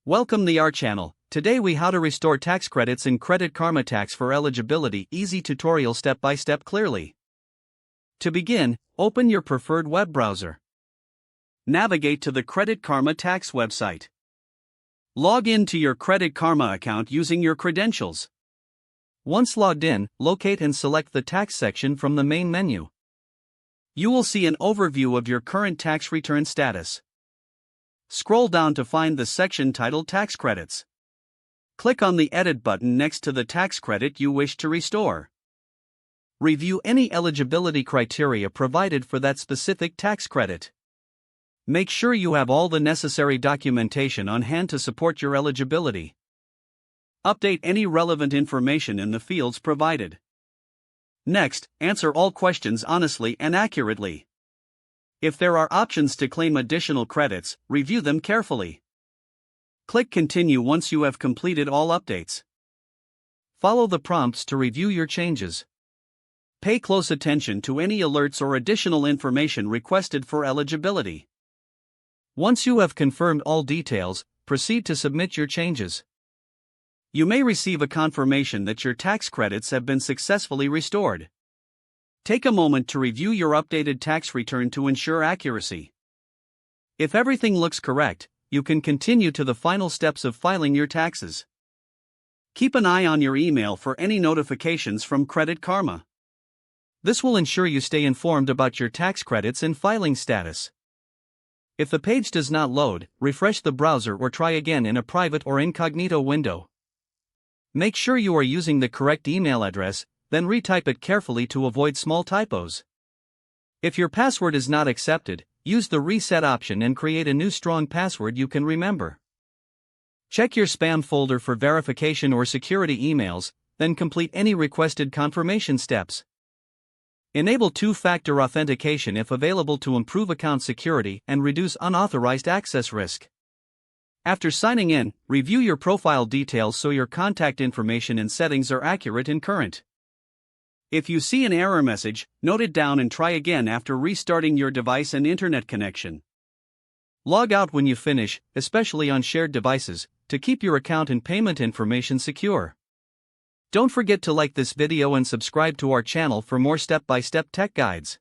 Welcome to our channel. Today we how to restore tax credits in Credit Karma tax for eligibility. Easy tutorial step by step clearly. To begin, open your preferred web browser. Navigate to the Credit Karma tax website. Log in to your Credit Karma account using your credentials. Once logged in, locate and select the tax section from the main menu. You will see an overview of your current tax return status. Scroll down to find the section titled Tax Credits. Click on the Edit button next to the tax credit you wish to restore. Review any eligibility criteria provided for that specific tax credit. Make sure you have all the necessary documentation on hand to support your eligibility. Update any relevant information in the fields provided. Next, answer all questions honestly and accurately. If there are options to claim additional credits, review them carefully. Click Continue once you have completed all updates. Follow the prompts to review your changes. Pay close attention to any alerts or additional information requested for eligibility. Once you have confirmed all details, proceed to submit your changes. You may receive a confirmation that your tax credits have been successfully restored. Take a moment to review your updated tax return to ensure accuracy. If everything looks correct, you can continue to the final steps of filing your taxes. Keep an eye on your email for any notifications from Credit Karma. This will ensure you stay informed about your tax credits and filing status. If the page does not load, refresh the browser or try again in a private or incognito window. Make sure you are using the correct email address, then retype it carefully to avoid small typos. If your password is not accepted, use the reset option and create a new strong password you can remember. Check your spam folder for verification or security emails, then complete any requested confirmation steps. Enable two-factor authentication if available to improve account security and reduce unauthorized access risk. After signing in, review your profile details so your contact information and settings are accurate and current. If you see an error message, note it down and try again after restarting your device and internet connection. Log out when you finish, especially on shared devices, to keep your account and payment information secure. Don't forget to like this video and subscribe to our channel for more step-by-step tech guides.